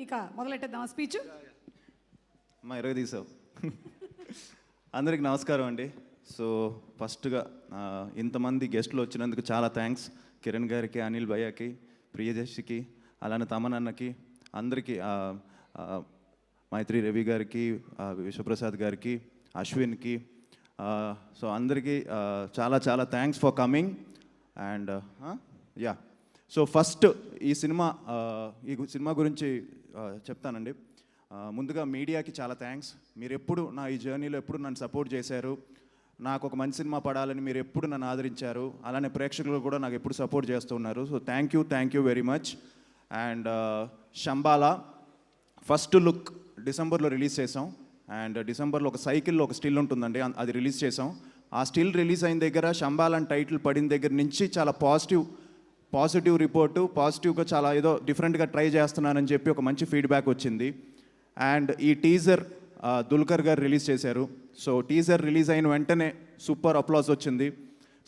ఇక మొదలెట్టేద్దాం స్పీచ్. అమ్మా ఇరవై తీసావు. అందరికి నమస్కారం అండి. సో ఫస్ట్గా ఇంతమంది గెస్టులు వచ్చినందుకు చాలా థ్యాంక్స్. కిరణ్ గారికి, అనిల్ భయ్యకి, ప్రియదర్శికి, అలానే తమనన్నకి, అందరికీ, మైత్రి రవి గారికి, విశ్వప్రసాద్ గారికి, అశ్విన్కి, సో అందరికీ చాలా చాలా thanks for coming. And yeah, so first ఈ సినిమా గురించి చెప్తానండి. ముందుగా మీడియాకి చాలా థ్యాంక్స్. మీరు ఎప్పుడు నా ఈ జర్నీలో ఎప్పుడు నన్ను సపోర్ట్ చేశారు. నాకు ఒక మంచి సినిమా పడాలని మీరు ఎప్పుడు నన్ను ఆదరించారు. అలానే ప్రేక్షకులు కూడా నాకు ఎప్పుడు సపోర్ట్ చేస్తున్నారు. So thank you very much. And Shambhala first look డిసెంబర్లో రిలీజ్ చేసాం. అండ్ డిసెంబర్లో ఒక సైకిల్లో ఒక స్టిల్ ఉంటుందండి, అది రిలీజ్ చేసాం. ఆ స్టిల్ రిలీజ్ అయిన దగ్గర శంబాలా అని టైటిల్ పడిన దగ్గర నుంచి చాలా పాజిటివ్ రిపోర్టు, పాజిటివ్గా చాలా ఏదో డిఫరెంట్గా ట్రై చేస్తున్నానని చెప్పి ఒక మంచి ఫీడ్బ్యాక్ వచ్చింది. అండ్ ఈ టీజర్ దుల్కర్ గారు రిలీజ్ చేశారు. సో టీజర్ రిలీజ్ అయిన వెంటనే సూపర్ అప్లాస్ వచ్చింది.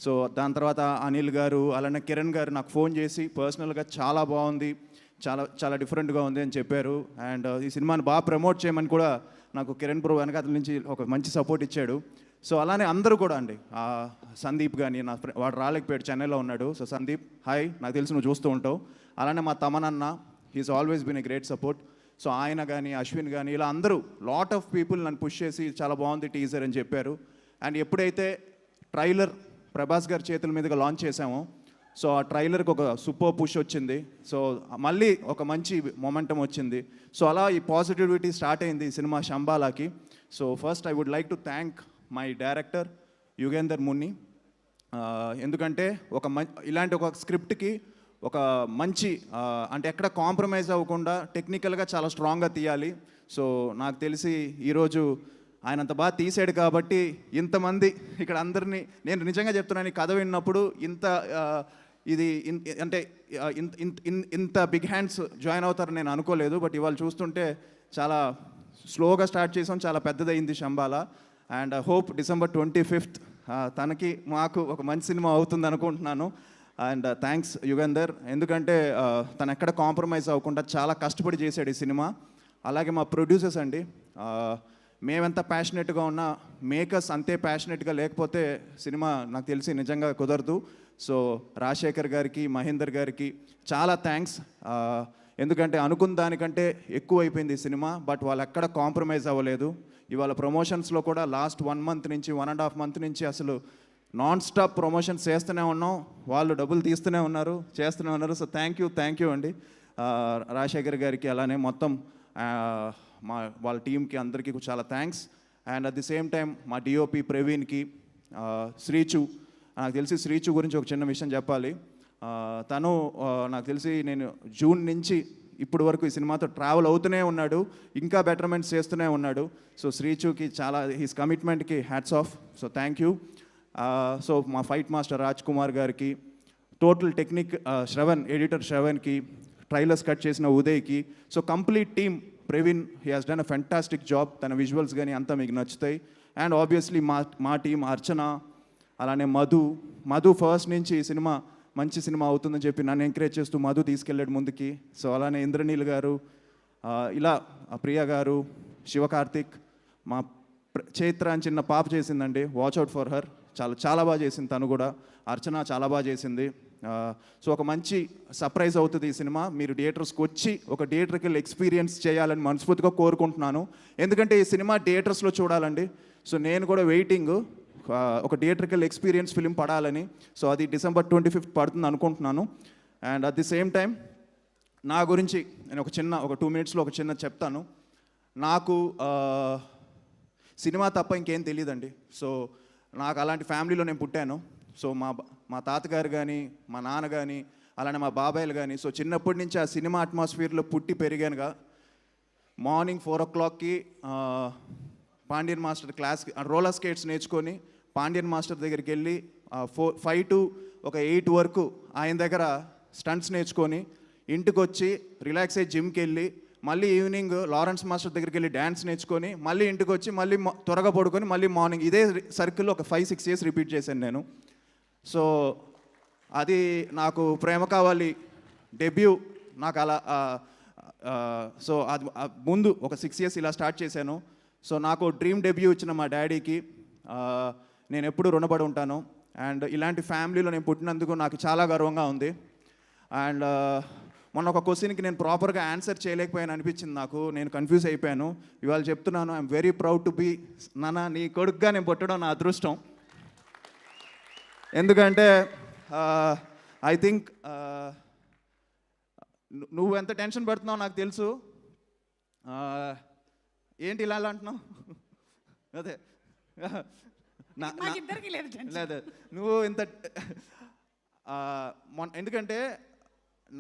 సో దాని తర్వాత అనిల్ గారు, అలానే కిరణ్ గారు నాకు ఫోన్ చేసి పర్సనల్గా చాలా బాగుంది, చాలా చాలా డిఫరెంట్గా ఉంది అని చెప్పారు. అండ్ ఈ సినిమాని బాగా ప్రమోట్ చేయమని కూడా నాకు కిరణ్ బ్రో వెనకాల నుంచి ఒక మంచి సపోర్ట్ ఇచ్చాడు. సో అలానే అందరూ కూడా అండి, సందీప్ కానీ, వాడు రాలేకపోయాడు, చెన్నైలో ఉన్నాడు. సో సందీప్, హాయ్, నాకు తెలిసి నువ్వు చూస్తూ ఉంటావు. అలానే మా తమనన్న, he's always been a great support. So ఆయన కానీ, అశ్విన్ కానీ, ఇలా అందరూ లాట్ ఆఫ్ పీపుల్ నన్ను పుష్ చేసి చాలా బాగుంది టీజర్ అని చెప్పారు. అండ్ ఎప్పుడైతే ట్రైలర్ ప్రభాస్ గారి చేతుల మీదుగా లాంచ్ చేసామో, సో ఆ ట్రైలర్కి ఒక సూపర్ పుష్ వచ్చింది. సో మళ్ళీ ఒక మంచి మొమెంటం వచ్చింది. సో అలా ఈ పాజిటివిటీ స్టార్ట్ అయింది ఈ సినిమా శంబాలాకి. So first I would like to thank my director Yugender Muni. ఎందుకంటే ఇలాంటి ఒక స్క్రిప్ట్కి ఒక మంచి అంటే ఎక్కడ కాంప్రమైజ్ అవ్వకుండా టెక్నికల్గా చాలా స్ట్రాంగ్గా తీయాలి. సో నాకు తెలిసి ఈరోజు ఆయన అంత బాగా తీసాడు కాబట్టి ఇంతమంది ఇక్కడ అందరినీ, నేను నిజంగా చెప్తున్నాను, ఈ కథ విన్నప్పుడు ఇంత బిగ్ హ్యాండ్స్ జాయిన్ అవుతారని నేను అనుకోలేదు. బట్ ఇవాళ చూస్తుంటే చాలా స్లోగా స్టార్ట్ చేసాం, చాలా పెద్దదైంది Shambhala. And hope December 25th తనకి మాకు ఒక మంచి సినిమా అవుతుంది అనుకుంటున్నాను. అండ్ థ్యాంక్స్ యుగేందర్, ఎందుకంటే తను ఎక్కడ కాంప్రమైజ్ అవ్వకుండా చాలా కష్టపడి చేశాడు ఈ సినిమా. అలాగే మా ప్రొడ్యూసర్స్ అండి, మేమెంత ప్యాషనెట్గా ఉన్నా మేకర్స్ అంతే ప్యాషనెట్గా లేకపోతే సినిమా నాకు తెలిసి నిజంగా కుదరదు. సో రాజశేఖర్ గారికి, మహేందర్ గారికి చాలా థ్యాంక్స్. ఎందుకంటే అనుకున్న దానికంటే ఎక్కువ అయిపోయింది ఈ సినిమా, బట్ వాళ్ళు ఎక్కడ కాంప్రమైజ్ అవ్వలేదు. ఇవాళ ప్రమోషన్స్లో కూడా లాస్ట్ 1 month నుంచి 1.5 month నుంచి అసలు నాన్ స్టాప్ ప్రమోషన్స్ చేస్తూనే ఉన్నాం. వాళ్ళు డబ్బులు తీస్తూనే ఉన్నారు, చేస్తూనే ఉన్నారు. సో థ్యాంక్ యూ అండి రాజశేఖర్ గారికి, అలానే మొత్తం వాళ్ళ టీంకి అందరికీ చాలా thanks. And at the same time మా డిఓపి ప్రవీణ్కి, శ్రీచు, నాకు తెలిసి శ్రీచు గురించి ఒక చిన్న విషయం చెప్పాలి. తను నాకు తెలిసి నేను జూన్ నుంచి ఇప్పటి వరకు ఈ సినిమాతో ట్రావెల్ అవుతూనే ఉన్నాడు, ఇంకా బెటర్మెంట్స్ చేస్తూనే ఉన్నాడు. సో శ్రీచుకి చాలా, హీస్ కమిట్మెంట్కి hats off. So thank you. So మా ఫైట్ మాస్టర్ రాజ్ కుమార్ గారికి, టోటల్ టెక్నిక్ శ్రవణ్, ఎడిటర్ శ్రవణ్కి, ట్రైలర్స్ కట్ చేసిన ఉదయ్కి, so complete team, Praveen, he has done a fantastic job. తన విజువల్స్ కానీ అంతా మీకు నచ్చుతాయి. అండ్ ఆబ్వియస్లీ మా టీం అర్చన, అలానే మధు ఫస్ట్ నుంచి ఈ సినిమా మంచి సినిమా అవుతుందని చెప్పి నన్ను ఎంకరేజ్ చేస్తూ మధు తీసుకెళ్ళాడు ముందుకి. సో అలానే ఇంద్రనీల్ గారు, ఇలా ప్రియ గారు, శివకార్తిక్, మా చైత్ర అని చిన్న పాప చేసిందండి, వాచ్ అవుట్ ఫర్ హర్, చాలా బాగా చేసింది తను కూడా. అర్చన చాలా బాగా చేసింది. సో ఒక మంచి సర్ప్రైజ్ అవుతుంది ఈ సినిమా. మీరు థియేటర్స్కి వచ్చి ఒక థియేటర్కి ఎక్స్పీరియన్స్ చేయాలని మనస్ఫూర్తిగా కోరుకుంటున్నాను. ఎందుకంటే ఈ సినిమా థియేటర్స్లో చూడాలండి. సో నేను కూడా వెయిటింగ్ ఒక థియేటర్కల్ ఎక్స్పీరియన్స్ ఫిలిం పడాలని. సో అది డిసెంబర్ 25th పడుతుంది అనుకుంటున్నాను. And at the same time నా గురించి నేను ఒక 2 minutesలో ఒక చిన్న చెప్తాను. నాకు సినిమా తప్ప ఇంకేం తెలియదండి. సో నాకు అలాంటి ఫ్యామిలీలో నేను పుట్టాను. సో మా తాతగారు కానీ, మా నాన్న కానీ, అలానే మా బాబాయిలు కానీ, సో చిన్నప్పటి నుంచి ఆ సినిమా అట్మాస్ఫియర్లో పుట్టి పెరిగానుగా. మార్నింగ్ 4 o'clockకి పాండ్యన్ మాస్టర్ క్లాస్కి రోలర్ స్కేట్స్ నేర్చుకొని పాండ్యన్ మాస్టర్ దగ్గరికి వెళ్ళి 5 to 8 వరకు ఆయన దగ్గర స్టంట్స్ నేర్చుకొని ఇంటికి వచ్చి రిలాక్స్ అయ్యి జిమ్కి వెళ్ళి మళ్ళీ ఈవినింగ్ లారెన్స్ మాస్టర్ దగ్గరికి వెళ్ళి డ్యాన్స్ నేర్చుకొని మళ్ళీ ఇంటికి వచ్చి మళ్ళీ త్వరగా పడుకొని మళ్ళీ మార్నింగ్ ఇదే సర్కిల్లో ఒక 5-6 years రిపీట్ చేశాను నేను. సో అది నాకు ప్రేమ కావాలి డెబ్యూ నాకు అలా సో అది ముందు ఒక 6 years ఇలా స్టార్ట్ చేశాను. సో నాకు డ్రీమ్ డెబ్యూ ఇచ్చిన మా డాడీకి నేను ఎప్పుడూ రుణపడి ఉంటాను. అండ్ ఇలాంటి ఫ్యామిలీలో నేను పుట్టినందుకు నాకు చాలా గర్వంగా ఉంది. అండ్ మొన్న ఒక క్వశ్చన్కి నేను ప్రాపర్గా ఆన్సర్ చేయలేకపోయాను అనిపించింది నాకు. నేను కన్ఫ్యూజ్ అయిపోయాను. ఇవాళ చెప్తున్నాను, I'm very proud to be నాన్న నీ కొడుకుగా నేను పుట్టడం నా అదృష్టం. ఎందుకంటే ఐ థింక్ నువ్వు ఎంత టెన్షన్ పడుతున్నావు నాకు తెలుసు. ఏంటి ఇలా అంటున్నావు? అదే లేదు నువ్వు ఇంత ఎందుకంటే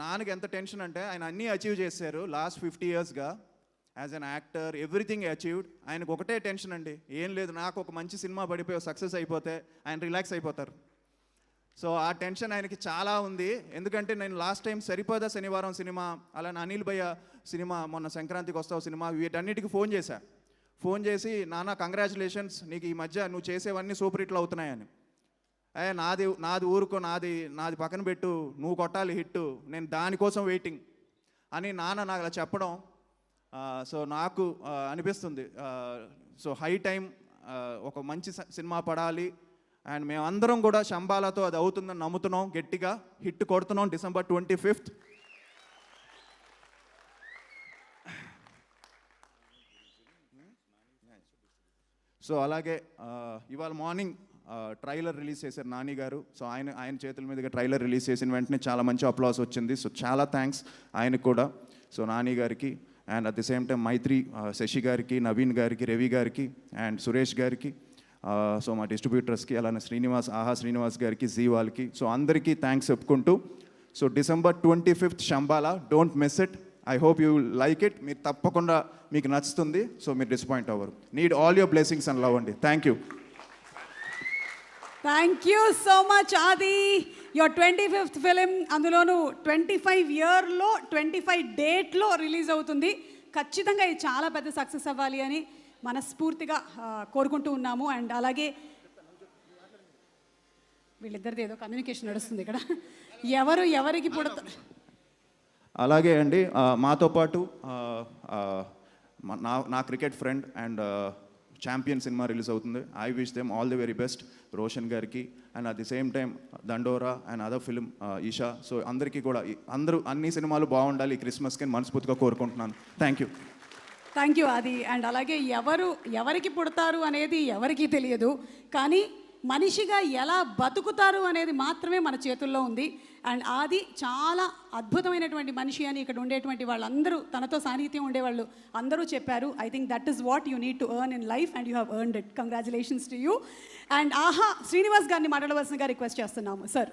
నాన్నకి ఎంత టెన్షన్ అంటే ఆయన అన్నీ అచీవ్ చేశారు లాస్ట్ 50 yearsగా as an actor. Everything achieved. ఆయనకు ఒకటే టెన్షన్ అండి, ఏం లేదు నాకు ఒక మంచి సినిమా పడిపోయి సక్సెస్ అయిపోతే ఆయన రిలాక్స్ అయిపోతారు. సో ఆ టెన్షన్ ఆయనకి చాలా ఉంది. ఎందుకంటే నేను లాస్ట్ టైం సరిపోదా శనివారం సినిమా, అలానే అనిల్ భయ్య సినిమా, మొన్న సంక్రాంతికి వస్తావు సినిమా, వీటన్నిటికీ ఫోన్ చేసి నాన్న కంగ్రాచులేషన్స్, నీకు ఈ మధ్య నువ్వు చేసేవన్నీ సూపర్ హిట్లు అవుతున్నాయని. నాది ఊరుకో, నాది పక్కన పెట్టు, నువ్వు కొట్టాలి హిట్, నేను దానికోసం వెయిటింగ్ అని నాన్న నాకు అలా చెప్పడం. సో నాకు అనిపిస్తుంది సో హై టైం ఒక మంచి సినిమా పడాలి. అండ్ మేమందరం కూడా శంబాలాతో అది అవుతుందని నమ్ముతున్నాం, గట్టిగా హిట్ కొడుతున్నాం December 25th. సో అలాగే ఇవాళ మార్నింగ్ ట్రైలర్ రిలీజ్ చేశారు నాని గారు. సో ఆయన చేతుల మీదుగా ట్రైలర్ రిలీజ్ చేసిన వెంటనే చాలా మంచి అప్లాస్ వచ్చింది. సో చాలా థ్యాంక్స్ ఆయనకు కూడా, సో నాని గారికి. And at the same time Mythri, Sashi గారికి, నవీన్ గారికి, రవి గారికి అండ్ సురేష్ గారికి, సో మా డిస్ట్రిబ్యూటర్స్కి, అలానే ఆహా శ్రీనివాస్ గారికి, జీ వాళ్ళకి, సో అందరికీ థ్యాంక్స్ చెప్పుకుంటూ, so December 25th Shambhala, don't miss it. I hope you like it. మీరు తప్పకుండా మీకు నచ్చుతుంది. సో మీరు డిసప్పాయింట్ అవ్వరు. Need all your blessings and love అండి. Thank you. Thank you so much Aadi. Your 25th film, అందులోనూ 25 yearలో 25 dateలో రిలీజ్ అవుతుంది. ఖచ్చితంగా ఇది చాలా పెద్ద సక్సెస్ అవ్వాలి అని మనస్ఫూర్తిగా కోరుకుంటూ ఉన్నాము. అండ్ అలాగే వీళ్ళిద్దరిది ఏదో కమ్యూనికేషన్ నడుస్తుంది ఇక్కడ, ఎవరికి పుడతారు. అలాగే అండి, మాతో పాటు నా cricket friend and champion cinema release అవుతుంది. I wish them all the very best, Roshan గారికి. And at the same time Dandora and other film Eesha. So అందరికీ కూడా అన్ని సినిమాలు బాగుండాలి ఈ క్రిస్మస్కి మనస్ఫూర్తిగా కోరుకుంటున్నాను. థ్యాంక్ యూ అది. అండ్ అలాగే ఎవరికి పుడతారు అనేది ఎవరికీ తెలియదు, కానీ మనిషిగా ఎలా బతుకుతారు అనేది మాత్రమే మన చేతుల్లో ఉంది. అండ్ ఆది చాలా అద్భుతమైనటువంటి మనిషి అని ఇక్కడ ఉండేటువంటి వాళ్ళందరూ, తనతో సాన్నిహిత్యం ఉండేవాళ్ళు అందరూ చెప్పారు. I think that is what you need to earn in life and you have earned it. Congratulations to you. And ఆహా శ్రీనివాస్ గారిని మాట్లాడవలసిందిగా రిక్వెస్ట్ చేస్తున్నాము సార్.